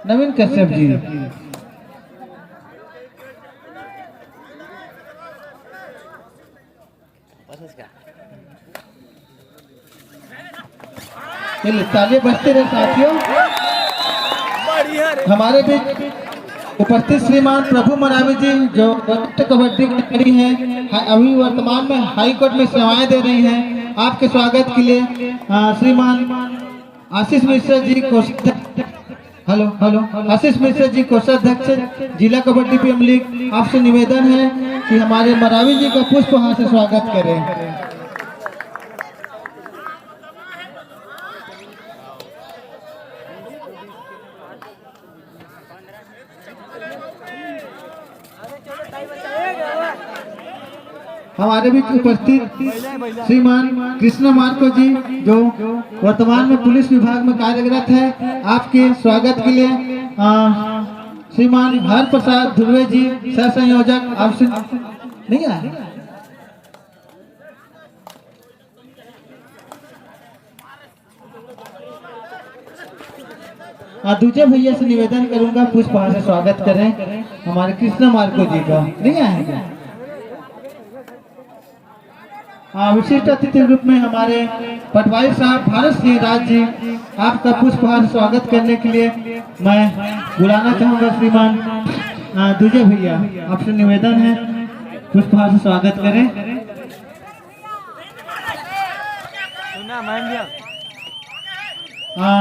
नवीन कश्यप जी। तालियां बजते रहे साथियों। हमारे बीच उपस्थित श्रीमान प्रभु मरावी जी जो कबड्डी की खिलाड़ी हैं, अभी वर्तमान में हाई कोर्ट में सेवाएं दे रही हैं। आपके स्वागत के लिए श्रीमान आशीष मिश्रा जी आशीष मिश्रा जी कोषाध्यक्ष जिला कबड्डी प्रीमियर लीग, आपसे निवेदन है कि हमारे मरावी जी का पुष्पहार से स्वागत करें। हमारे बीच उपस्थित श्रीमान कृष्ण मार्को जी जो वर्तमान में पुलिस विभाग में कार्यरत है, आपके स्वागत के लिए श्रीमान हर प्रसाद ध्रुवे जी सह संयोजक, आपसे नहीं आए। दूजे भैया से निवेदन करूंगा पुष्पहार से स्वागत करें हमारे कृष्ण मार्को जी का, नहीं आएंगे। विशिष्ट अतिथि रूप में हमारे पटवारी साहब भारत सिंह राज जी, आपका पुष्पहार स्वागत करने के लिए मैं बुलाना चाहूंगा श्रीमान दूजे भैया, आपसे निवेदन है पुष्पहार से स्वागत करें।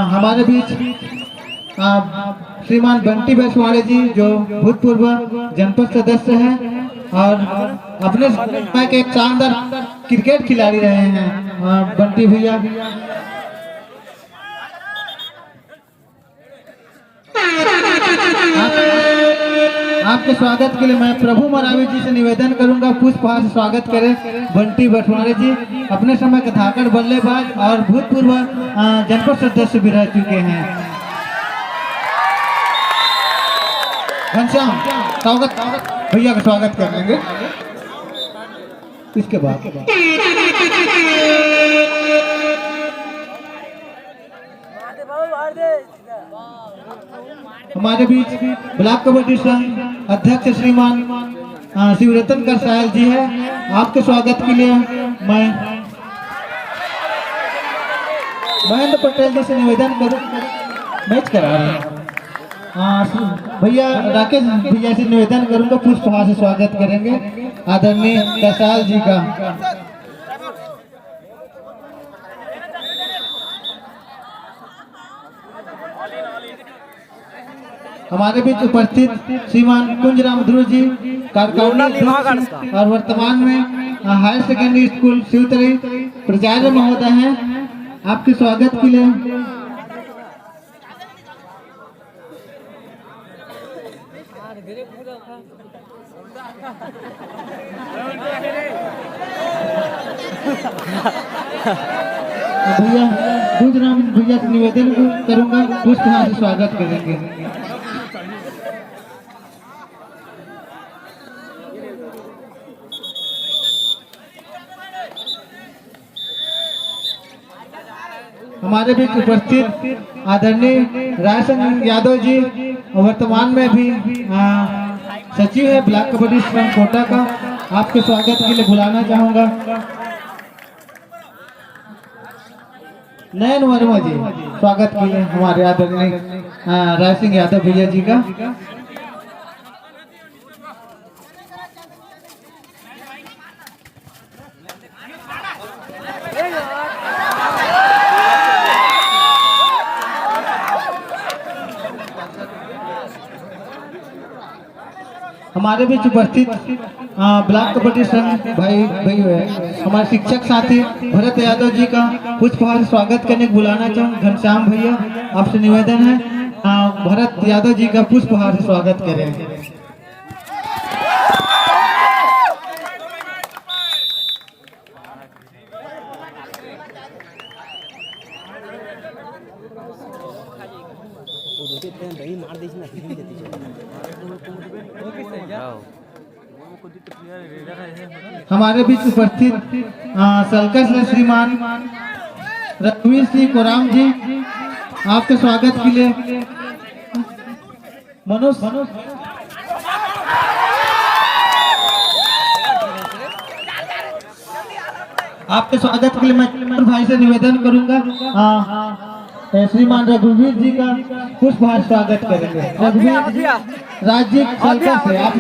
हमारे बीच श्रीमान बंटी बैसवाड़े जी जो भूतपूर्व जनपद सदस्य हैं और अपने समय के एक शानदार क्रिकेट खिलाड़ी रहे हैं। बंटी भैया आपके स्वागत के लिए मैं प्रभु मरावी जी से निवेदन करूंगा पुष्पहार से स्वागत करें बंटी बैसवाड़े जी, अपने समय के धाकड़ बल्लेबाज और भूतपूर्व जनपद सदस्य भी रह चुके हैं। घनश्याम स्वागत भैया का स्वागत कर लेंगे इसके बाद। हमारे बीच ब्लॉक कबड्डी संघ अध्यक्ष श्रीमान शिवरतन कर सायल जी है, आपके स्वागत के लिए मैं महेंद्र पटेल जी से निवेदन करूं मैच करा रहे हैं। भैया राकेश भैया से निवेदन करूंगा पुष्पहार से स्वागत करेंगे आदरणीय कसाल जी का। हमारे बीच उपस्थित श्रीमान कुंजराम ध्रुव जी कार्यकारिणी और वर्तमान में हायर सेकेंडरी स्कूल शिवतरी प्राचार्य महोदय हैं, आपके स्वागत के लिए भैया दूधराम भैया से निवेदन करूंगा, पुष्पहार से स्वागत करेंगे। हमारे बीच उपस्थित आदरणीय रायसन यादव जी वर्तमान में भी सचिव है ब्लॉक कबड्डी संघ कोटा का, आपके स्वागत के लिए बुलाना चाहूंगा। नयन वर्मा जी स्वागत के लिए हमारे आदरणीय रायसिंह यादव भैया जी का। हमारे बीच उपस्थित ब्लॉक कबड्डी संघ भाई हमारे शिक्षक साथी भरत यादव जी का पुष्पहार स्वागत करने को बुलाना चाहूँ। घनश्याम भैया आपसे निवेदन है भरत यादव जी का पुष्पहार से स्वागत करें। हमारे बीच उपस्थित सलकर से श्रीमान रघुवीर सिंह कोराम जी, आपके स्वागत के लिए मनोज आपके स्वागत के लिए मैं भाई से निवेदन करूंगा श्रीमान रघुवीर जी का पुष्पहार स्वागत करेंगे। रघुवीर राज्य सलकर से आप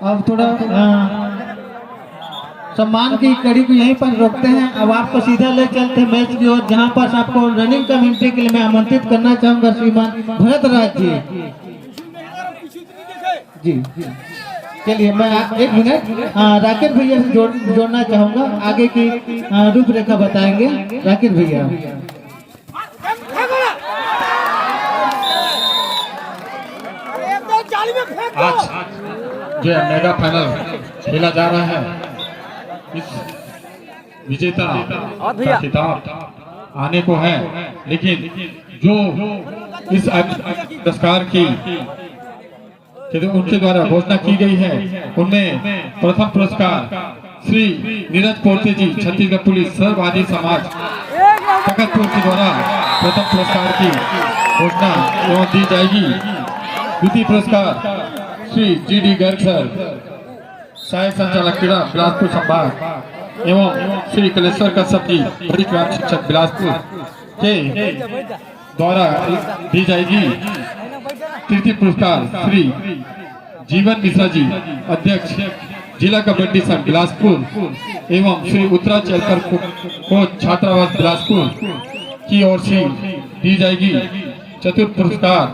अब थोड़ा सम्मान की कड़ी को यहीं पर रोकते हैं। अब आपको सीधा ले चलते हैं मैच की ओर, जहां पर आपको रनिंग कमेंट्री के लिए मैं आमंत्रित करना चाहूंगा श्रीमान भरत राज जी। चलिए मैं एक मिनट राकेश भैया से जोड़ना चाहूंगा, आगे की रूपरेखा बताएंगे राकेश भैया। आज जो मेगा फाइनल खेला जा रहा है, इस विजेता का खिताब आने को है, लेकिन जो इस पुरस्कार की उनके द्वारा घोषणा की गई है, उनमें प्रथम पुरस्कार श्री नीरज पोर्ते जी छत्तीसगढ़ पुलिस सर्ववादी समाज तखतपुर के द्वारा प्रथम पुरस्कार की घोषणा एवं दी जाएगी। द्वितीय पुरस्कार श्री GD गर्ग सर सहायक संचालक क्रीड़ा बिलासपुर संभाग एवं श्री कलेश्वर कश्यप जी वरिष्ठ व्यायाम शिक्षक बिलासपुर के द्वारा दी जाएगी। तृतीय पुरस्कार श्री जीवन मिश्रा जी अध्यक्ष जिला कबड्डी संघ बिलासपुर एवं श्री उत्तरा चेलकर कोच छात्रावास बिलासपुर की ओर से दी जाएगी। चतुर्थ पुरस्कार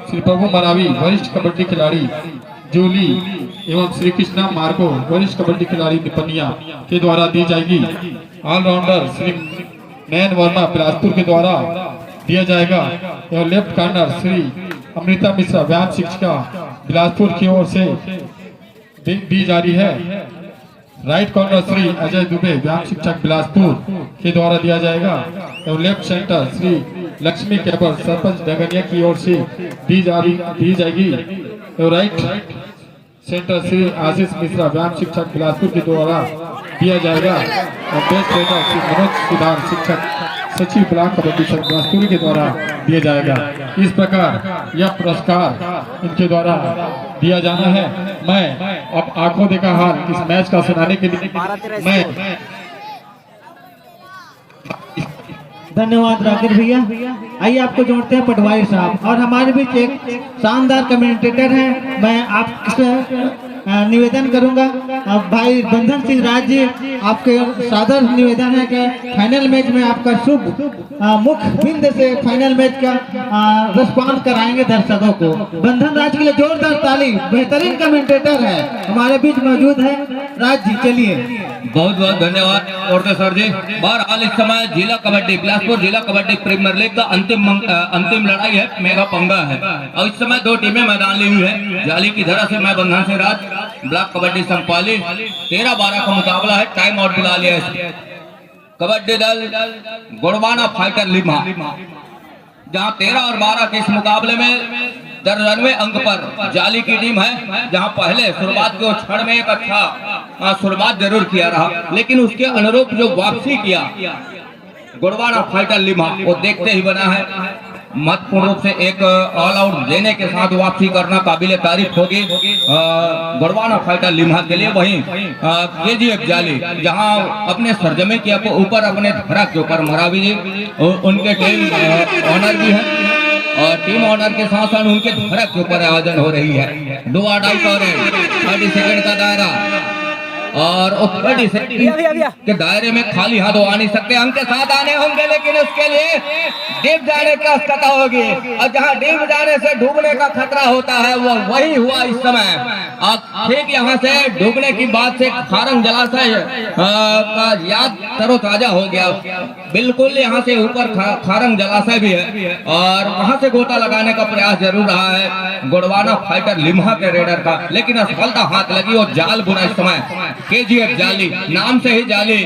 श्री प्रभु मरावी वरिष्ठ कबड्डी खिलाड़ी जोली एवं श्री कृष्णा मार्को वरिष्ठ कबड्डी खिलाड़ी निपनिया के द्वारा दी जाएगी। ऑलराउंडर श्री नयन वर्मा बिलासपुर के द्वारा दिया जाएगा एवं लेफ्ट कॉर्नर श्री अमृता मिश्रा व्यायाम शिक्षिका बिलासपुर की ओर से दी जा रही है। राइट कॉर्नर श्री अजय दुबे व्यायाम शिक्षक बिलासपुर के द्वारा दिया जाएगा एवं लेफ्ट सेंटर श्री लक्ष्मी केबर सरपंच डगनिया की ओर से दी जाएगी एवं राइट सेंटर श्री आशीष मिश्रा व्यायाम शिक्षक बिलासपुर के द्वारा दिया जाएगा और बेस्ट ट्रेनर श्री मनोज सुधार शिक्षक सचिव ब्लॉक कबड्डी संघ बिलासपुर के द्वारा दिया जाएगा। इस प्रकार यह पुरस्कार इनके द्वारा दिया जाना है। मैं अब आंखों देखा हाल इस मैच का सुनाने के लिए मैं धन्यवाद राकेश भैया। आइए आपको जोड़ते हैं पटवारी साहब, और हमारे बीच एक शानदार कमेंटेटर है। मैं आपसे निवेदन करूंगा भाई बंधन सिंह राज जी, आपके सादर निवेदन है कि फाइनल मैच में आपका शुभ मुख्य बिंद से फाइनल मैच का रिस्पॉन्स कराएंगे दर्शकों को। बंधन राज के लिए जोरदार ताली, बेहतरीन कमेंटेटर है हमारे बीच मौजूद है राज जी। चलिए बहुत बहुत धन्यवाद और सर जी। बहरहाल इस समय जिला कबड्डी बिलासपुर जिला कबड्डी प्रीमियर लीग का अंतिम लड़ाई है, मेगा पंगा है और इस समय दो टीमें मैदान ली हुई है। जाली की धरा से मैं बंधन सिंह राज ब्लॉक कबड्डी संघ पाली 13-12 का मुकाबला है। टाइम आउट बुला लिया है कबड्डी दल गुड़वाना फाइटर लिम्हा, जहां 13 और 12 के इस मुकाबले में 93 अंक पर जाली की टीम है। जहां पहले शुरुआत के क्षण में एक अच्छा शुरुआत जरूर किया रहा, लेकिन उसके अनुरूप जो वापसी किया गुड़वाना फाइटर लिम्हा वो देखते ही बना है। महत्वपूर्ण रूप से एक ऑल आउट देने के साथ वापसी करना काबिले तारीफ होगी गुड़वाना फाइटर लिम्हा के लिए। वहीं केजीएफ जाली जहां अपने सरजमे के ऊपर अपने धड़क के ऊपर मरावी जी उनके टीम ऑनर भी है, और टीम ऑनर के साथ साथ उनके धड़क के ऊपर आयोजन हो रही है। 2-2.5 और 30 सेकंड का दायरा, और 30 सेकंड के दायरे में खाली हाथ आ नहीं सकते, अंक के साथ आने होंगे, लेकिन उसके लिए डूब जाने की आवश्यकता होगी। और जहां डूब जाने से डूबने का खतरा होता है वो वही हुआ इस समय। ठीक यहाँ से डूबने की बात से खारंग जलाशय का याद तरोताजा हो गया। बिल्कुल यहाँ से ऊपर खारंग जलाशय भी है, और वहां से गोता लगाने का प्रयास जरूर रहा है गुड़वाना फाइटर लिम्हा के रेडर का, लेकिन असफलता हाथ लगी और जाल बुना इस समय केजीएफ जाली, नाम से ही जाली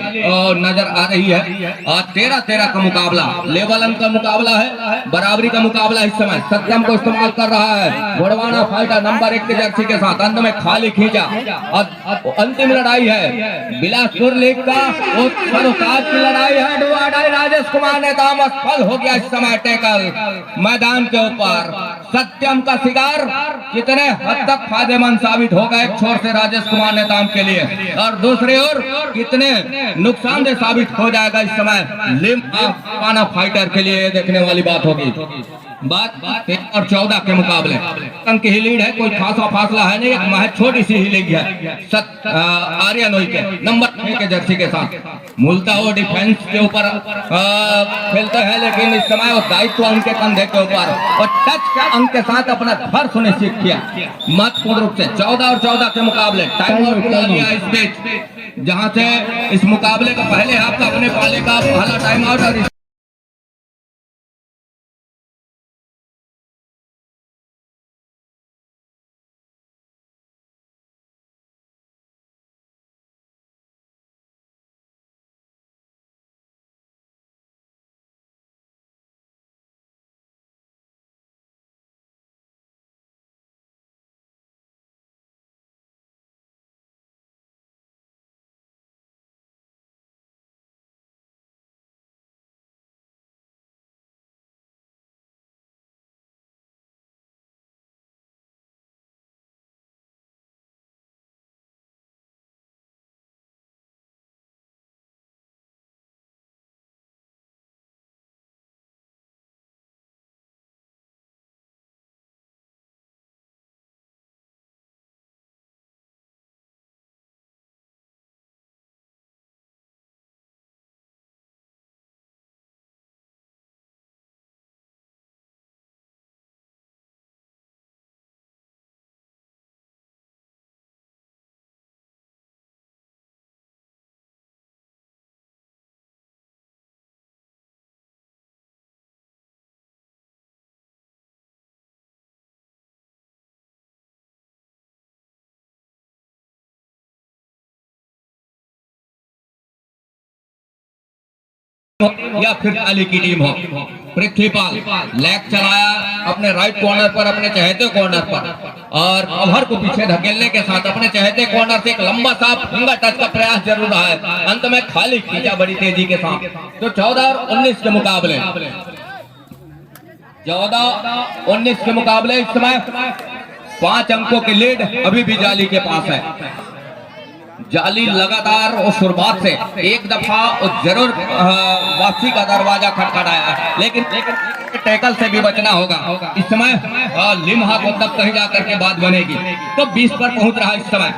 नजर आ रही है। और 13-13 का मुकाबला, लेवल अंक का मुकाबला है, बराबरी का मुकाबला इस समय सत्यम को इस्तेमाल कर रहा है गुड़वाना फाइटर नंबर 1 के जर्सी के साथ। अंत में खाली खींचा और अंतिम लड़ाई है बिलासपुर लीग का, वो सरोताज की लड़ाई है। डुआडाई राजेश कुमार ने दाम असफल हो गया इस समय टैकल मैदान के ऊपर। सत्यम का शिकार कितने हद तक फायदेमंद साबित होगा एक छोर से राजेश कुमार ने दाम के लिए, और दूसरी ओर कितने नुकसानदेह साबित हो जाएगा इस समय लिम्हा फाइटर के लिए, देखने वाली बात होगी। बात 13 और 14 के मुकाबले अंक की ही लीड है, कोई खासा फासला है नहीं, महज छोटी सी ही लीड है आर्यनोई के नंबर 6 के जर्सी के साथ। मूलतः वो डिफेंस के ऊपर खेलते हैं, लेकिन इस समय वो दायित्व उनके कंधे के ऊपर, और टच के अंक के साथ अपना घर सुनिश्चित किया महत्वपूर्ण रूप से। 14 और 14 के मुकाबले टाइम आउट बुला लिया इस बीच, जहां से इस मुकाबले का पहले आपका अपने पाले का पहला टाइम आउट, और या फिर अली की टीम हो। पृथ्वीपाल लेग चलाया अपने राइट कॉर्नर पर, अपने चहेते कॉर्नर पर, और कवर को पीछे धकेलने के साथ अपने चहेते कॉर्नर से एक लंबा सा फिंगर टच का प्रयास जरूर रहा है। अंत में खाली खींचा बड़ी तेजी के साथ। तो 14 और 19 के मुकाबले 14-19 के मुकाबले इस समय 5 अंकों की लीड अभी भी जाली के पास है। जाली लगातार और शुरुआत से एक दफा जरूर वापसी का दरवाजा खटखटाया है, लेकिन टैकल से भी बचना होगा। इस समय लिम्हा को तब कहीं जाकर के बात बनेगी। तो 20 पर पहुंच रहा इस समय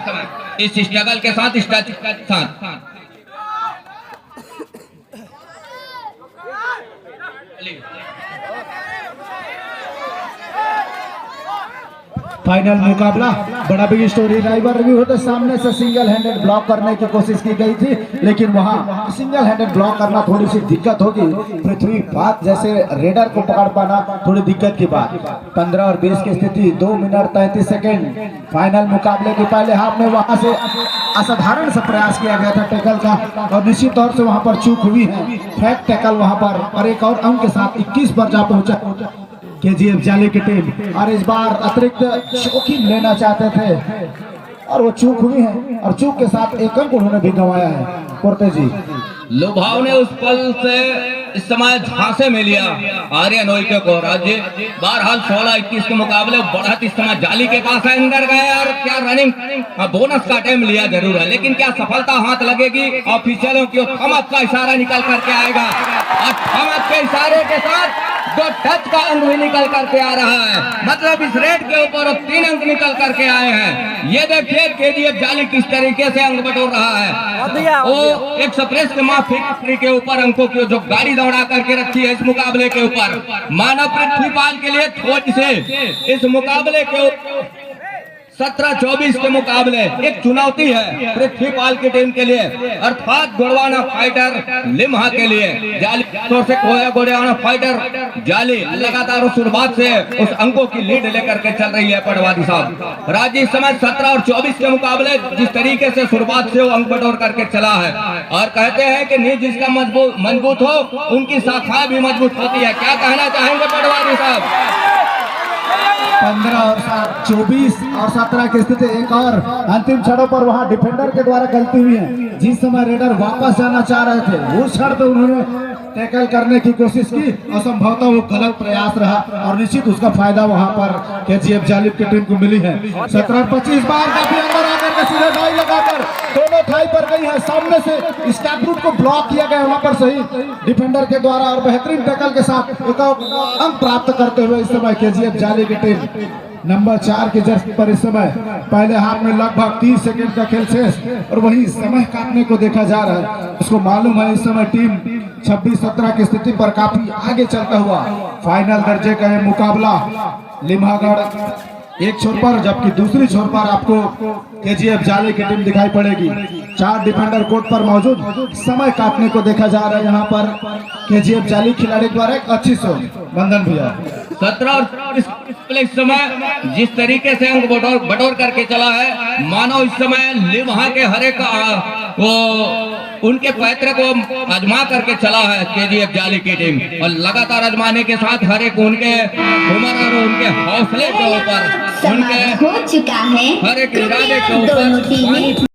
इस स्ट्रगल के साथ, इस टच के साथ। फाइनल मुकाबला बड़ा बिग स्टोरी ड्राइवर भी होते सामने से सिंगल हैंडेड ब्लॉक करने की कोशिश की गई थी, लेकिन वहां सिंगल हैंडेड ब्लॉक करना थोड़ी सी दिक्कत होगी। पृथ्वी बात जैसे रेडर को पकड़ पाना थोड़ी दिक्कत की बात। 15 और 20 की स्थिति 2 मिनट 33 सेकेंड। फाइनल मुकाबले के पहले हाफ में वहां से असाधारण सा प्रयास किया गया था टैकल का, और निश्चित तौर से वहां पर चूक हुई है। फैक टैकल वहां पर, और एक और अंक के साथ 21 पर जा पहुंचा केजीएफ जाली की टीम। और इस बार अतिरिक्त जोखिम लेना चाहते थे और वो चूक हुई है, और चूक के साथ एक अंक उन्होंने भी गंवाया है। पोर्ते जी लुभाव ने उस पल से इस समय झांसे में लिया आर्यन ओइके को। राज्य बहरहाल 16-21 के मुकाबले बढ़त इस समय जाली के पास है, अंदर गए और क्या रनिंग बोनस का टाइम लिया जरूर है, लेकिन क्या सफलता हाथ लगेगी? ऑफिशियलों की थमक का इशारा निकल करके आएगा, और थमक के इशारे के साथ 2 टच का अंक भी निकल करके आ रहा है। मतलब इस रेड के ऊपर 3 अंक निकल करके आए हैं। ये देखिए केजीएफ जाली किस तरीके से अंक बटोर रहा है। वो एक्सप्रेस के माफी के ऊपर अंकों की जो गाड़ी दौड़ा करके रखी है इस मुकाबले के ऊपर। मानव पृथ्वीपाल के लिए थोड़ी से इस मुकाबले के 17-24 के मुकाबले एक चुनौती है पृथ्वीपाल की टीम के लिए, अर्थात गोड़वाना फाइटर लिम्हा के लिए। जाली से गोड़वाना फाइटर जाली लगातार शुरुआत से उस अंकों की लीड लेकर के चल रही है पटवारी साहब। राज्य इस समय 17 और 24 के मुकाबले जिस तरीके से शुरुआत से वो अंक बटोर करके चला है, और कहते हैं कि नींव जिसका मजबूत हो उनकी शाखाएं भी मजबूत होती है। क्या कहना चाहेंगे पटवारी साहब? 15 और 7 24 और 17 की स्थिति। एक और अंतिम क्षणों पर वहां डिफेंडर के द्वारा गलती हुई है। जिस समय रेडर वापस जाना चाह रहे थे उस क्षण पे उन्होंने टैकल करने की कोशिश की, असंभवतः वो गलत प्रयास रहा, और निश्चित उसका फायदा वहां पर केजीएफ जालिब की टीम को मिली है। 17-25 बार काफी अंदर आकर के सीधे थाई लगाकर दोनों थाई पर गई है। सामने से स्टैप रूट को ब्लॉक किया गया वहां पर सही डिफेंडर के द्वारा, और बेहतरीन टैकल के साथ एक अंक प्राप्त करते हुए इस समय केजीएफ जाली की टीम नंबर 4 के जर्सी पर इस समय पहले हाफ में लगभग 30 सेकंड का खेल शेष, और वही समय काटने को देखा जा रहा है। उसको मालूम है इस समय टीम 26-17 की स्थिति पर काफी आगे चलता हुआ फाइनल दर्जे का यह मुकाबला लिम्हागढ़ एक छोर पर, जबकि दूसरी छोर पर आपको केजीएफ जाली की टीम दिखाई पड़ेगी। 4 डिफेंडर कोर्ट पर मौजूद समय काटने को देखा जा रहा है यहाँ पर केजीएफ जाली खिलाड़ी द्वारा। एक अच्छी सोच बंधन भैया 17 और इस समय जिस तरीके से अंक बटोर करके चला है, मानो इस समय लिम्हा के हर एक वो उनके पैतरे को आजमा करके चला है केजीएफ जाली की टीम, और लगातार आजमाने के साथ हर एक उनके उम्र और उनके हौसले के ऊपर, उनके हो चुका है हर एक इरादे के दोनों ऊपर टीमें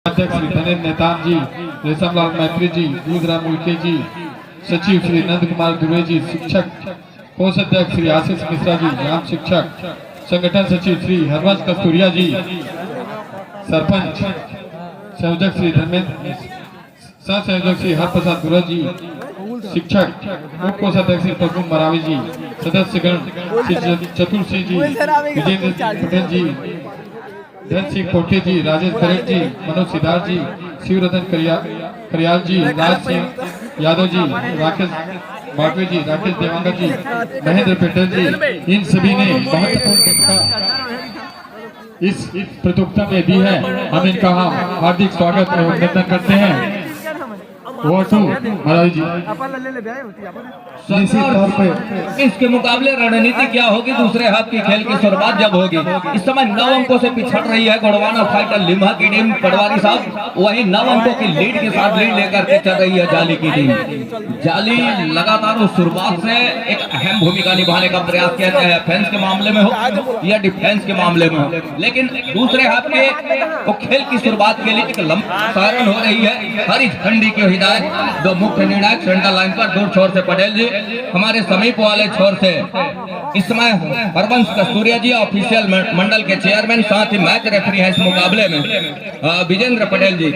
अध्यक्ष श्री धनेन्द्र नेतान जी, रेशमलाल मैत्री जी, दूधराम मुल्के जी, सचिव श्री नंद कुमार दुबे जी, शिक्षक कोषाध्यक्ष श्री आशीष मिश्रा जी, ग्राम शिक्षक संगठन सचिव श्री हरवंश कस्तूरिया जी, सरपंच संयोजक श्री धर्मेंद्र, सह संयोजक श्री हरप्रसाद दुर्गा जी, शिक्षक उप कोषाध्यक्ष श्री प्रभु मरावी जी, सदस्यगण श्री चतुर सिंह जी, विजेंद्र पटेल जी, धन सिंह पोटे जी, राजेश परेख जी, मनोज सिद्धार्थ जी, शिवरतन करियाल जी, राज सिंह यादव जी, राकेश बागवे जी, राकेश देवांगा जी, महेंद्र पटेल जी, इन सभी ने महत्वपूर्ण भूमिका इस प्रतियोगिता में दी है। हम इनका हार्दिक स्वागत एवं अभिनंदन करते हैं। महाराज जी निश्चित तौर पे इसके मुकाबले रणनीति क्या होगी दूसरे हाथ की खेल की शुरुआत जब होगी। इस समय 9 अंकों से पिछड़ रही है गोड़वाना फाइटर लिम्हा की टीम पटवारी साहब, वही 9 अंकों की लीड के साथ लीड लेकर के चल रही है जाली की टीम। जाली लगातार उस शुरुआत से एक अहम भूमिका निभाने का प्रयास किया जाए, ऑफेंस के मामले में हो या डिफेंस के मामले में हो, लेकिन दूसरे हाथ के वो खेल की शुरुआत के लिए एक लंबा सारण हो रही है। हरी झंडी की हिदायत दो मुख्य निर्णायक सेंटर लाइन पर दूर छोर से पटेल जी, हमारे समीप वाले छोर से इस समय हरवंश कस्तूरिया जी ऑफिशियल मंडल के चेयरमैन, साथ ही मैच रेफरी है इस मुकाबले में विजेंद्र पटेल जी।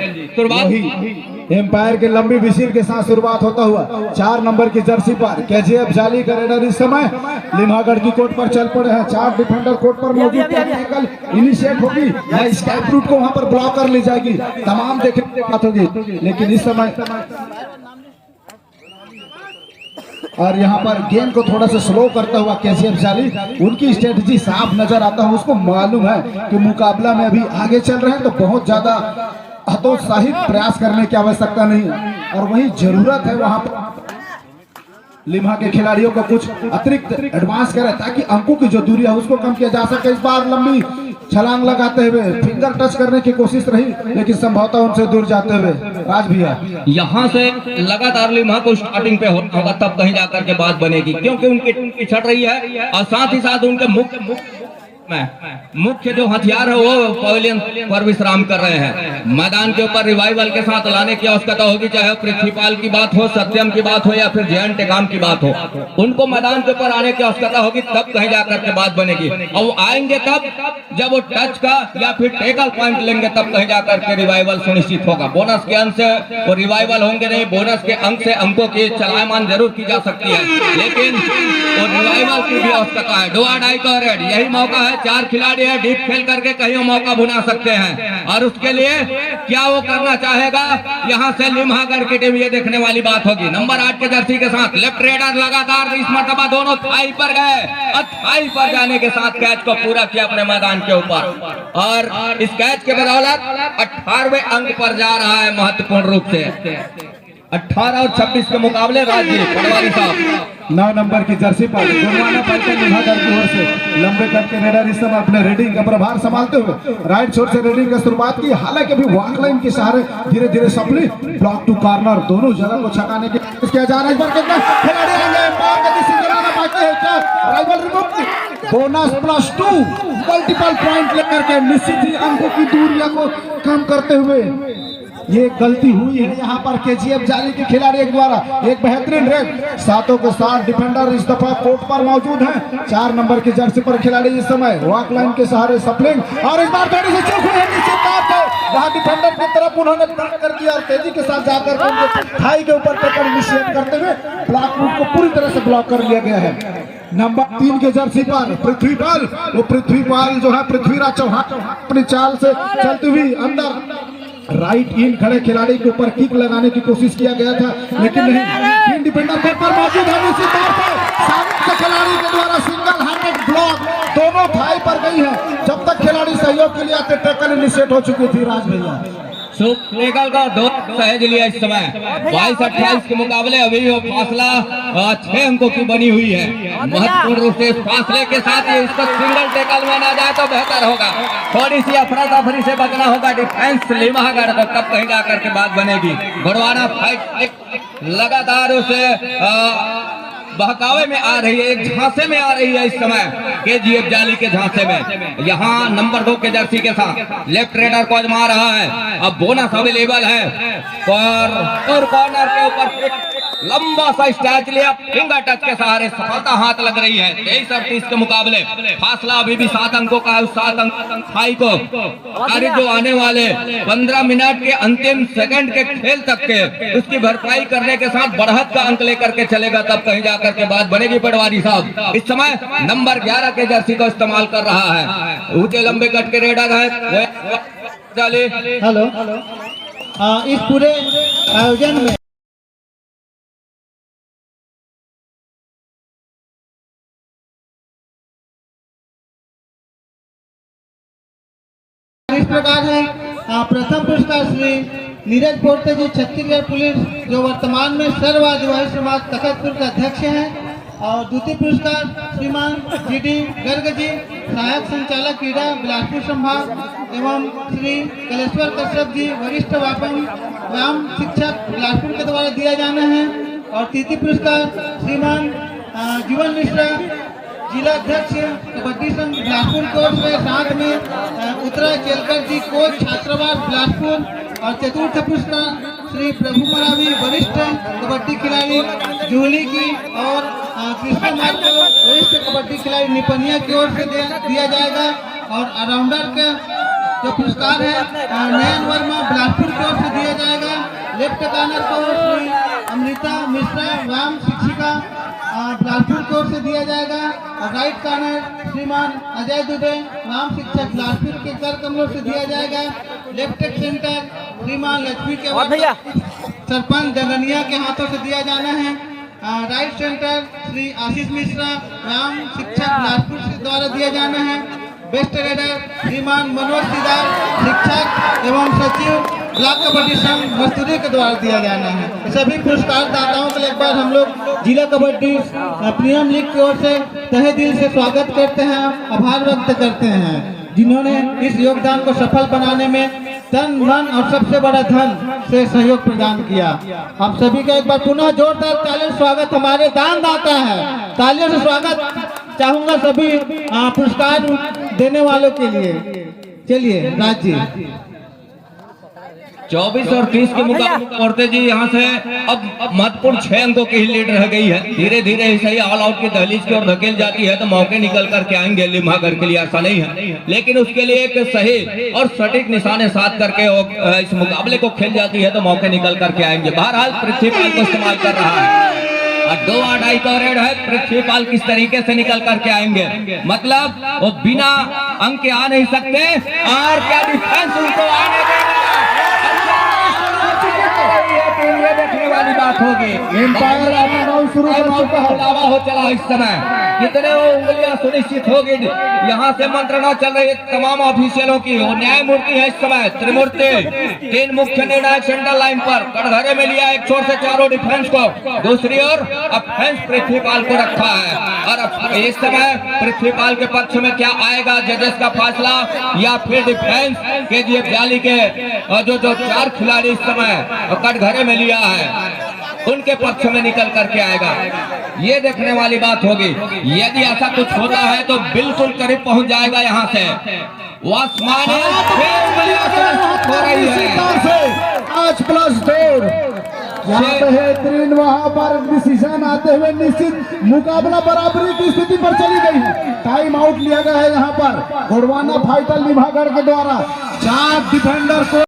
एम्पायर के लंबी विसील के साथ शुरुआत होता हुआ 4 नंबर की जर्सी पर केजीएफ जाली का रेडर इस समय लिम्हागढ़ की कोर्ट पर चल पड़े हैं। 4 डिफेंडर कोर्ट पर मौजूद, टेक्निकल इनिशिएट होगी या स्काइप रूट को वहां पर ब्लॉक कर ली जाएगी, तमाम देखने की बात होगी। लेकिन इस समय और यहाँ पर गेम को थोड़ा सा स्लो करता हुआ केजीएफ जाली, उनकी स्ट्रेटजी साफ नजर आता है। उसको मालूम है कि मुकाबला में अभी आगे चल रहे हैं तो बहुत ज्यादा हतोत्साहित प्रयास करने की आवश्यकता नहीं है, और वही जरूरत है वहां पर लिम्हा के खिलाड़ियों को कुछ अतिरिक्त एडवांस करें ताकि अंकों की जो दूरी है उसको कम किया जा सके। इस बार लंबी छलांग लगाते हुए फिंगर टच करने की कोशिश रही, लेकिन संभवतः उनसे दूर जाते हुए राज भैया यहाँ से लगातार लिम्हा को स्टार्टिंग पे होगा, तब कहीं जाकर के बात बनेगी, क्योंकि उनकी टीम पिछड़ रही है और साथ ही साथ उनके मुख्य जो हथियार है वो पवेलियन पर विश्राम कर रहे हैं। मैदान के ऊपर रिवाइवल के साथ लाने की आवश्यकता होगी, चाहे पृथ्वीपाल की बात हो, सत्यम की बात हो या फिर जयंत टेकाम की बात हो, उनको मैदान के ऊपर आने की आवश्यकता होगी, तब कहीं जाकर के बात बनेगी। और वो आएंगे तब जब वो टच का या फिर टेकल पॉइंट लेंगे, तब कहीं जाकर के रिवाइवल सुनिश्चित होगा। बोनस के अंक से वो रिवाइवल होंगे नहीं, बोनस के अंक से अंकों की चलायमान जरूर की जा सकती है, लेकिन वो रिवाइवल की भी आवश्यकता है। डू और डाई का रेड, यही मौका है। 4 खिलाड़ी है, डीप खेल करके कहीं मौका बुना सकते हैं, और उसके लिए क्या वो करना चाहेगा, यहाँ से लिम्हागढ़ की टीम ये देखने वाली बात होगी। नंबर 8 के जर्सी के साथ लेफ्ट रेडर लगातार इस मर्तबा दोनों थाई पर गए और थाई पर जाने के साथ कैच को पूरा किया अपने मैदान के ऊपर, और इस कैच के बदौलत 18वें अंक पर जा रहा है महत्वपूर्ण रूप से। 18 और 26 के मुकाबले राजवीर पटवारी साहब 9 नंबर की जर्सी पर गोड़वाना फाइटर लिम्हागढ़ की ओर से लंबे कट के रेडर इस समय अपने रेडिंग का प्रभार संभालते हुए राइट छोर से रेडिंग की शुरुआत की। हालांकि अभी वॉक लाइन के सहारे धीरे धीरे सप्ली ब्लॉक टू कॉर्नर दोनों जगह को छकाने की कोशिश किया जा रहा है। इस बार कितना खिलाड़ी आएंगे, बाकी है क्या rival remove, bonus +2 multiple point लेकर के निश्चित ही अंकों की दूरियां को कम करते हुए ये गलती हुई है यहाँ पर केजीएफ जाली के खिलाड़ी द्वारा। एक बेहतरीन रेड, 7 के 7 डिफेंडर इस दफा कोर्ट पर मौजूद हैं। 4 नंबर की जर्सी पर खिलाड़ी इस समय वॉक लाइन के सहारे सप्लिंग, और इस बार थोड़ी सी चूक हुई है निश्चित तौर पे, वहाँ डिफेंडर की तरफ उन्होंने ब्लॉक कर दिया और तेजी के साथ जाकर थाई के ऊपर पकड़ इनिशिएट करते हुए ब्लॉक रूट को पूरी तरह से ब्लॉक कर लिया गया है। नंबर 3 के जर्सी पर पृथ्वीपाल, वो पृथ्वीपाल जो है पृथ्वीराज चौहान अपनी चाल से चलती हुई अंदर राइट इन खड़े खिलाड़ी के ऊपर किक लगाने की कोशिश किया गया था, लेकिन नहीं। 3 डिफेंडर कोर्ट पर मौजूद है, निश्चित तौर पर सामने के खिलाड़ी के द्वारा सिंगल हैंडेड ब्लॉक दोनों थाई पर गई है। जब तक खिलाड़ी सहयोग के लिए आते टैकल इनिशिएट हो चुकी थी राज भैया। लेगल का 2 सहेज लिया इस समय। 22-28 के मुकाबले अभी वो फासला 6 अंकों की बनी हुई है। महत्वपूर्ण रूप से फासले के साथ ही इसको सिंगल टेकल में ना जाए तो बेहतर होगा। थोड़ी सी अफरा तफरी से बचना होगा डिफेंस लिम्हागढ़ को, तब कहीं जाकर के बात बनेगी। गोड़वाना फाइट लगातार उसे बहकावे में आ रही है, एक झांसे में आ रही है इस समय केजीएफ जाली के झांसे में। यहाँ नंबर 2 के जर्सी के साथ लेफ्ट रेडर को आजमा रहा है। अब बोनस अवेलेबल है और कॉर्नर के ऊपर लंबा सा स्टैच लिया, फिंगर टच के सहारे सफलता हाथ लग रही है। 23-38 के मुकाबले फासला अभी भी 7 अंकों का है। 7 अंक हाई को अरे जो आने वाले 15 मिनट के अंतिम सेकंड के खेल तक के उसकी भरपाई करने के साथ बढ़त का अंक लेकर के चलेगा, तब कहीं जाकर के बात बनेगी। पटवारी साहब इस समय नंबर 11 के जर्सी का इस्तेमाल कर रहा है। ऊंचे लंबे कट के रेडर है। हेलो, इस पूरे आयोजन में इस प्रकार है। प्रथम पुरस्कार श्री नीरज पोर्ते जी, छत्तीसगढ़ पुलिस, जो वर्तमान में सर्व आदिवासी समाज तखतपुर के अध्यक्ष हैं। और द्वितीय पुरस्कार श्रीमान GD गर्ग जी, सहायक संचालक क्रीड़ा बिलासपुर संभाग, एवं श्री कलेश्वर कश्यप जी, वरिष्ठ व्यायाम शिक्षक बिलासपुर के द्वारा दिया जाना है। और तृतीय पुरस्कार श्रीमान जीवन मिश्रा, जिला अध्यक्ष कबड्डी संघ बिलासपुर की ओर से, साथ में उत्तरा चेलकर जी, कोच छात्रावास बिलासपुर। और चतुर्थ पुरस्कार श्री प्रभु मरावी, वरिष्ठ कबड्डी खिलाड़ी जूली की, और कृष्ण मार्ग को वरिष्ठ कबड्डी खिलाड़ी निपनिया की ओर से दिया जाएगा। और ऑलराउंडर का जो पुरस्कार है नयन वर्मा बिलासपुर की ओर से दिया जाएगा। लेफ्ट कॉर्नर को श्री अमृता मिश्रा, व्यायाम शिक्षिका बिलासपुर की ओर से दिया जाएगा। और राइट कॉर्नर श्रीमान अजय दुबे, व्यायाम शिक्षक बिलासपुर के कर कमलों से दिया जाएगा। लेफ्ट सेंटर श्रीमान लक्ष्मी के सरपंच जगनिया के हाथों से दिया जाना है। राइट सेंटर श्री आशीष मिश्रा, व्यायाम शिक्षक बिलासपुर से द्वारा दिया जाना है। बेस्ट रेडर श्रीमान मनोज सिदार, शिक्षक एवं सचिव ब्लॉक कबड्डी संघ मस्तूरी के द्वारा दिया जाना है। सभी पुरस्कार दाताओं के लिए एक बार हम लोग जिला कबड्डी प्रीमियर लीग की ओर से तहे दिल से स्वागत करते हैं, आभार व्यक्त करते हैं, जिन्होंने इस योगदान को सफल बनाने में तन मन और सबसे बड़ा धन से सहयोग प्रदान किया। आप सभी का एक बार पुनः जोरदार तालियों से स्वागत। हमारे दान दाता है, तालियों से स्वागत चाहूंगा सभी पुरस्कार देने वालों के लिए। चलिए राज जी। 24 और 30 के मुकाबले औरतें जी यहाँ से अब महत्वपूर्ण 6 अंकों की ही लीड रह गई है। धीरे धीरे सही ऑल आउट की दहलीज की ओर धकेल जाती है, तो मौके निकल करके आएंगे लिम्हागढ़ के लिए, ऐसा नहीं है। लेकिन उसके लिए एक सही और सटीक निशाने साध करके इस मुकाबले को खेल जाती है, तो मौके निकल करके आएंगे। बहरहाल पृथ्वीपाल को इस्तेमाल कर रहा है और 2 आढ़ाई का रेड है। पृथ्वीपाल किस तरीके से निकल करके आएंगे, मतलब वो बिना अंक के आ नहीं सकते। और क्या डिफेंस उनको आने देगा, ये देखने वाली बात होगी। एम्पायर हलावा हो चला इस समय, कितने वो उंगलियां सुनिश्चित होगी। यहाँ से मंत्रणा चल रही है तमाम ऑफिशियलों की। वो न्यायमूर्ति है इस समय त्रिमूर्ति, 3 मुख्य निर्णायक सेंट्रल लाइन पर कटघरे में लिया एक छोर से चारों डिफेंस को, दूसरी ओर ऑफेंस पृथ्वीपाल को रखा है। और इस समय पृथ्वीपाल के पक्ष में क्या आएगा, जजेस का फैसला, या फिर डिफेंस केजीएफ जाली के जो 4 खिलाड़ी इस समय कटघरे में लिया है उनके पक्ष में निकल करके आएगा, ये देखने वाली बात होगी। यदि ऐसा कुछ होता है तो बिल्कुल करीब पहुंच जाएगा यहाँ से। वो आसमानी हो रही है आज +2 यहाँ बेहतरीन, वहां पर डिसीजन आते हुए निश्चित मुकाबला बराबरी की स्थिति पर चली गई है। टाइम आउट लिया गया है यहाँ पर गोड़वाना फाइटर लिम्हागढ़ के द्वारा। 4 डिफेंडर को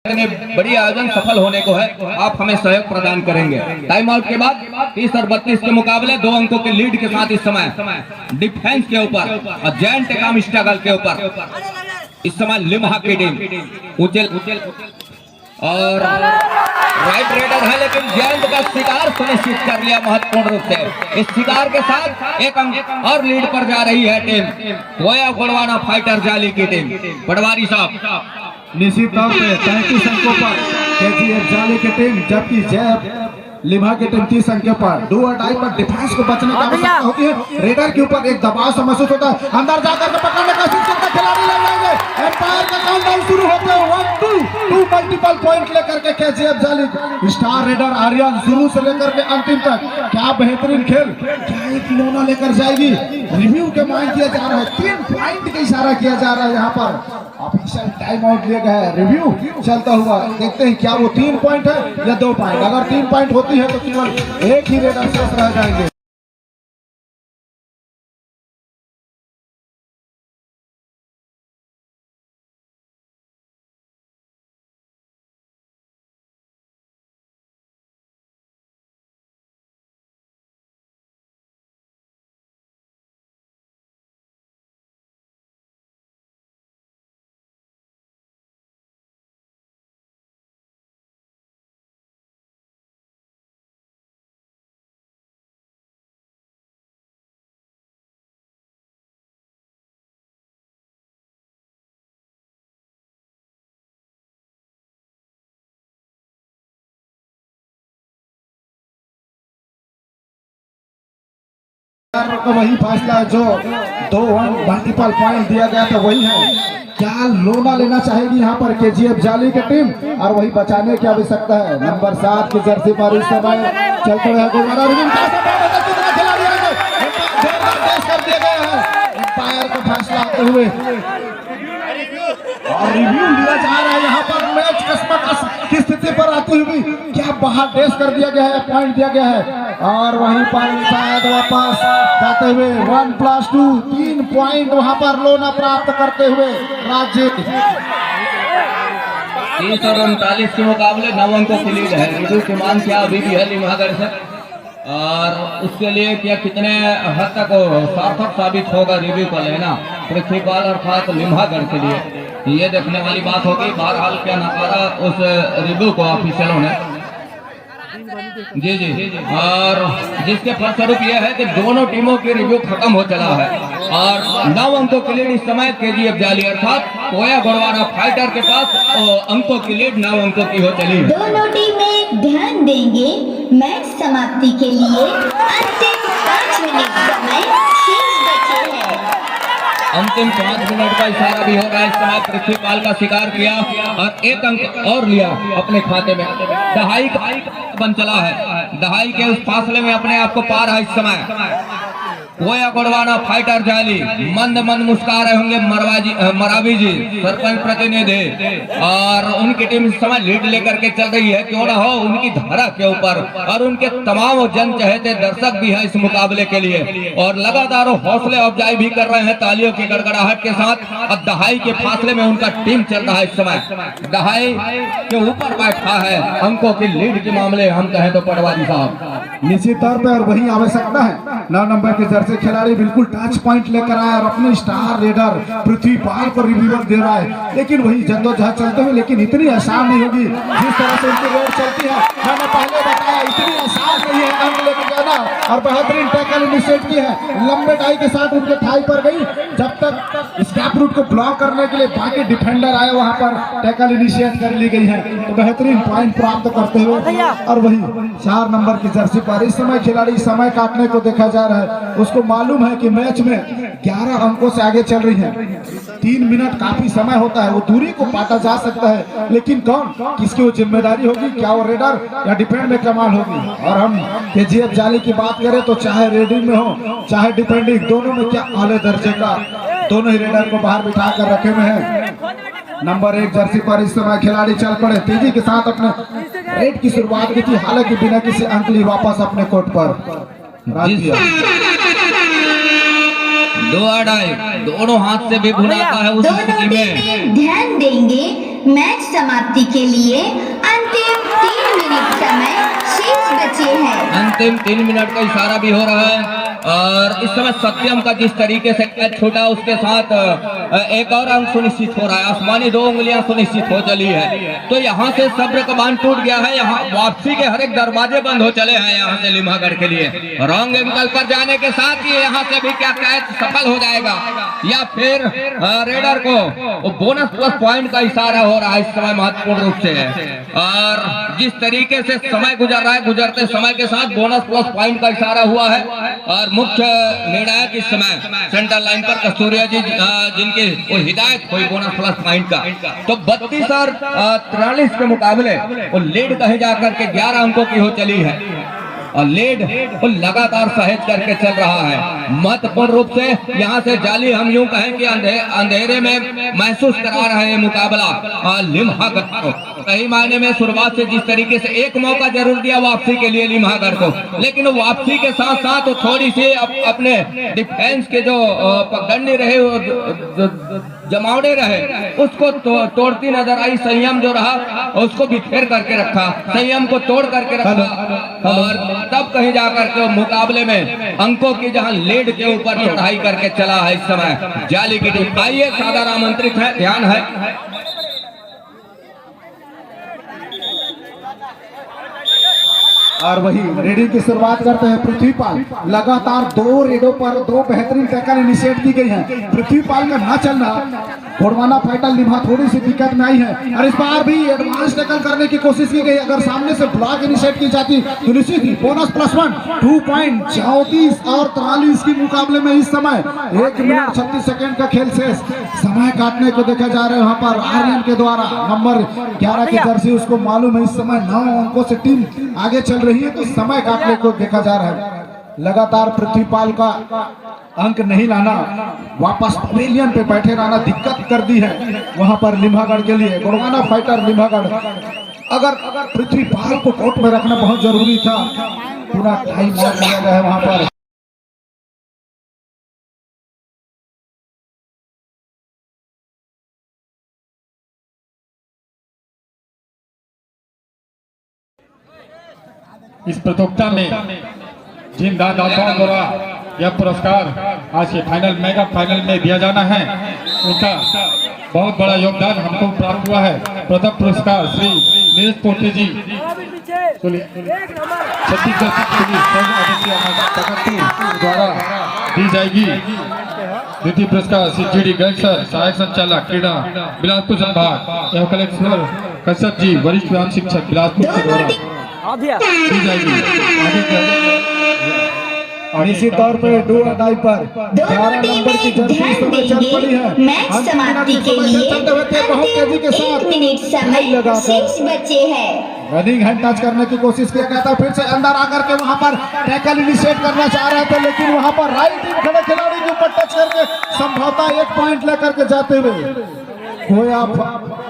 इतने बड़ी आयोजन सफल होने को है, आप हमें सहयोग प्रदान करेंगे। टाइम आउट के बाद 30 और 32 के मुकाबले 2 अंकों के लीड के साथ इस समय डिफेंस के ऊपर और जैंट काम स्ट्रगल के ऊपर इस समय लिम्हा की टीम उचल और राइट रेडर है, लेकिन जैंट का शिकार सुनिश्चित कर लिया महत्वपूर्ण रूप से। इस शिकार के साथ 1 अंक और लीड पर जा रही है टीम कोया गोड़वाना फाइटर जाली की टीम। पटवारी साहब निश्चित तौर पे 33 अंकों पर केजीएफ जाली की टीम, जबकि जैब लिम्हा की टीम 30 अंकों पर। डू और डाई पर डिफेंस को बचने की आवश्यकता होती है। रेडर के ऊपर एक दबाव सा महसूस होता है, अंदर जाकर के पकड़ने का कोशिश करता खिलाड़ी लग जाएंगे। एम्पायर का काउंटडाउन शुरू होते हैं 1 2 मल्टीपल पॉइंट लेकर के केजीएफ जाली स्टार रेडर आर्यन शुरू से लेकर के अंतिम तक क्या बेहतरीन खेल, क्या एक खिलौना लेकर जाएगी। रिव्यू के मांग किया जा रहा है, 3 पॉइंट का इशारा किया जा रहा है। यहाँ पर ऑफिशियल टाइम आउट लिया गया है, रिव्यू चलता हुआ। देखते हैं क्या वो 3 पॉइंट है या 2 पॉइंट। अगर 3 पॉइंट होती है तो केवल एक ही रेडर शेष रह जाएंगे। का वही फैसला है जो 2 मल्टीपल पॉइंट दिया गया था, वही है। क्या लोना लेना चाहेगी यहाँ पर केजीएफ जाली की टीम, और वही बचाने की आवश्यकता है। नंबर 7 की जर्सी पर इस समय चलते हुए एम्पायर का फैसला आते हुए और रिव्यू लिया जा रहा है। यहाँ पर मैच कस्मकस की स्थिति पर आती हुई क्या बाहर डेस कर दिया गया है, पॉइंट दिया गया है, और वहीं पर शायद वापस जाते हुए 1+2 3 पॉइंट वहां पर लोना प्राप्त करते हुए राज्य 30 और 39 के मुकाबले 9 अंकों की लीड है। रिव्यू की मांग क्या अभी भी है लिम्हागढ़ से, और उसके लिए क्या कितने हद तक सार्थक साबित होगा रिव्यू को लेना पृथ्वीपाल अर्थात लिम्हागढ़ के लिए, ये देखने वाली बात होगी। बहरहाल क्या नकारा उस रिव्यू को ऑफिशियलों ने जी और जिसके फलस्वरूप यह है कि दोनों टीमों की रिव्यू खत्म हो चला है और 9 अंकों की लीड इस समय केजीएफ जाली अर्थात कोया गोड़वाना फाइटर के पास अंकों की लीड 9 अंकों की हो चली है। दोनों टीमें ध्यान देंगे, मैच समाप्ति के लिए अंतिम 5 मिनट समय शेष बचे हैं। अंतिम 5 मिनट का इशारा भी हो रहा है। इस समय पृथ्वीपाल का शिकार किया और 1 अंक और लिया अपने खाते में। दहाई बन चला है, दहाई के उस फासले में अपने आप को पा रहा है इस समय कोया गोड़वाना फाइटर जाली। मंद मंद मुस्कुरा रहे होंगे मरावी जी सरपंच प्रतिनिधि, और उनकी टीम इस समय लीड लेकर के चल रही है। क्यों ना हो उनकी धारा के ऊपर, और उनके तमाम जन चहेते दर्शक भी हैं इस मुकाबले के लिए और लगातार हौसले अफजाई भी कर रहे हैं तालियों की गड़गड़ाहट के साथ। और दहाई के फासले में उनका टीम चल रहा है इस समय, दहाई के ऊपर बैठा है अंकों की लीड के मामले हम कहें तो पटवारी साहब निश्चित तौर पर। और वही आवश्यकता है 9 नंबर के जर्सी खिलाड़ी बिल्कुल टच पॉइंट लेकर आया और अपने स्टार रेडर पृथ्वीपाल को रिव्यूअर दे रहा है, लेकिन वही जद्दोजहद चलते हुए, लेकिन इतनी आसान नहीं होगी जिस तरह से उनकी रेड चलती है। मैंने पहले बताया इतनी आसान नहीं है अंक लेकर जाना, और बेहतरीन टैकल इनिशिएट की है लंबे डाई के साथ उनके थाई पर गई। जब तक स्कैप रूट को ब्लॉक करने के लिए बाकी डिफेंडर आए वहां पर टैकल इनिशिएट कर ली गई है, तो बेहतरीन पॉइंट प्राप्त करते हुए। और वही 4 नंबर की जर्सी पर इस समय खिलाड़ी समय काटने को देखा जा रहा है। उसको मालूम है कि मैच में 11 अंकों से आगे चल रही है, 3 मिनट काफी समय होता है, वो दूरी को पाटा जा सकता है, लेकिन कौन किसकी वो जिम्मेदारी होगी, क्या वो रेडर या डिफेंड में कमाल होगी। और हम केजीएफ जाली की बात करें तो चाहे रेडिंग में हो चाहे डिफेंडिंग, दोनों में क्या आले दर्जे का दोनों ही रेडर को बाहर बिठा कर रखे हुए हैं। नंबर 1 जर्सी पर इस समय खिलाड़ी चल पड़े तेजी के साथ, अपने रेड की शुरुआत की थी, हालांकि बिना किसी अंक लिए वापस अपने कोर्ट पर दो अड़ाई दोनों हाथ से भी भुनाता है उस स्थिति में। ध्यान देंगे, मैच समाप्ति के लिए अंतिम 3 मिनट समय शेष बचे हैं। अंतिम 3 मिनट का इशारा भी हो रहा है और इस समय सत्यम का जिस तरीके से कैच छूटा उसके साथ एक और अंक सुनिश्चित हो रहा है। आसमानी 2 उंगलियां सुनिश्चित हो चली है, तो यहाँ से सब्र का बांध टूट गया है। यहाँ वापसी के हर एक दरवाजे बंद हो चले हैं यहाँ से लिम्हागढ़ के लिए। रॉन्ग एंगल पर जाने के साथ ही यहाँ से भी क्या कैच सफल हो जाएगा या फिर रेडर को बोनस प्लस पॉइंट का इशारा हो रहा है इस समय महत्वपूर्ण रूप से। और जिस तरीके से समय गुजर रहा है, गुजरते समय के साथ बोनस प्लस पॉइंट का इशारा हुआ है। और मुख्य निर्णायक इस समय सेंटर लाइन पर कस्तूरिया जी जिनकी वो हिदायत हुई बोनस प्लस पॉइंट का, तो 32 और 43 के मुकाबले वो लीड कहीं जाकर के 11 अंकों की हो चली है और लीड वो लगातार सहेज करके चल रहा है। महत्वपूर्ण रूप से यहाँ से जाली हम यूं कहें कि अंधेरे में महसूस करा रहे हैं मुकाबला लिम्हागढ़ को। सही मायने में शुरुआत से जिस तरीके से एक मौका जरूर दिया वापसी के लिए लिम्हागढ़ को, लेकिन वापसी के साथ साथ वो थोड़ी सी अपने डिफेंस के जो पगडंडी रहे जमावड़े रहे उसको तोड़ती नजर आई। संयम जो रहा उसको बिखेर करके रखा, संयम को तोड़ करके रखा और तब कहीं जाकर के मुकाबले में अंकों की जहां लीड के ऊपर चढ़ाई करके चला है। इस समय जाली की टीम आइए सादर आमंत्रित है, ध्यान है। और वही रेडिंग की शुरुआत करते हैं पृथ्वीपाल। लगातार 2 रेडों पर 2 बेहतरीन टैकल इनिशिएट की गई है। पृथ्वीपाल का ना चलना घोड़वाना फाइटर लिम्हा थोड़ी सी दिक्कत में आई है और इस बार भी एडवांस टैकल करने की कोशिश की गई। अगर सामने से ब्लॉक इनिशिएट की जाती तो निश्चित ही बोनस प्लस 1 2 पॉइंट 34 और 43 के मुकाबले में इस समय 1 मिनट 36 सेकंड का खेल शेष। समय काटने को देखा जा रहा है वहां पर आर्यन के द्वारा। नंबर 11 की जर्सी उसको मालूम है इस समय 9 अंकों से टीम आगे चल रही है, तो समय काटने को देखा जा रहा है। लगातार पृथ्वीपाल का अंक नहीं लाना, वापस पवेलियन पे बैठे रहना दिक्कत कर दी है वहां पर लिम्हागढ़ के लिए। गोड़वाना फाइटर लिम्हागढ़ अगर पृथ्वीपाल को कोर्ट में रखना बहुत जरूरी था, पूरा टाइम और लगा गया है वहां पर। इस प्रतियोगिता में जिन दाताओं द्वारा यह पुरस्कार आज के फाइनल मेगा फाइनल में दिया जाना है, उनका बहुत बड़ा योगदान हमको प्राप्त हुआ है। प्रथम पुरस्कार श्री नीरज पोर्ते जी छत्तीसगढ़ द्वारा दी जाएगी। द्वितीय पुरस्कार श्री GD गर्ग सर सहायक संचालक क्रीड़ा बिलासपुर संभाग एवं कलेक्टर कश्यप जी वरिष्ठ व्यायाम शिक्षक बिलासपुर के द्वारा दी जाएगी। निश्चित तौर पे डू और डाई पर 11 नंबर की जर्सी समय चल पड़ी है। मैच समाप्ति के लिए बहुत तेजी के साथ 1 मिनट समय शेष बचे हैं। रनिंग हैंड टच करने की कोशिश किया गया था, फिर से अंदर आकर के वहां पर टैकल इनिशिएट करना चाह रहे थे, लेकिन वहां पर राइट टीम खड़े खिलाड़ी के ऊपर टच करके संभवतः 1 पॉइंट लेकर के जाते हुए गोया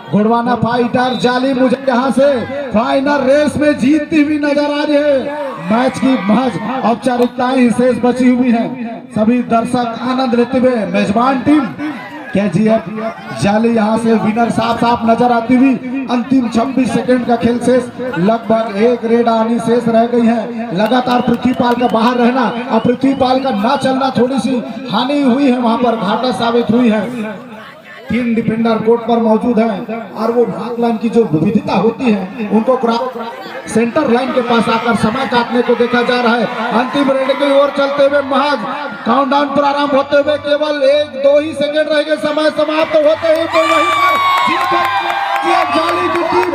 गोड़वाना फाइटर जाली मुझे यहाँ से फाइनल रेस में जीतती हुई नजर आ रही है। मैच की महज औपचारिकताएं ही शेष बची हुई हैं। सभी दर्शक आनंद लेते हुए मेजबान टीम KGF जाली यहाँ से विनर साफ साफ नजर आती हुई। अंतिम 26 सेकंड का खेल शेष, लगभग 1 रेड आनी शेष रह गई है। लगातार पृथ्वीपाल का बाहर रहना और पृथ्वीपाल का ना चलना थोड़ी सी हानि हुई है, वहां पर घाटा साबित हुई है। 3 डिफेंडर कोर्ट पर मौजूद हैं और वो भाग लाइन की जो विविधता होती है उनको सेंटर लाइन के पास आकर समय काटने को देखा जा रहा है। अंतिम रेड की ओर चलते हुए महज काउंटडाउन प्रारंभ होते हुए केवल 1-2 ही सेकंड रह गए समय समाप्त होते ही, तो वहीं पर जाली की टीम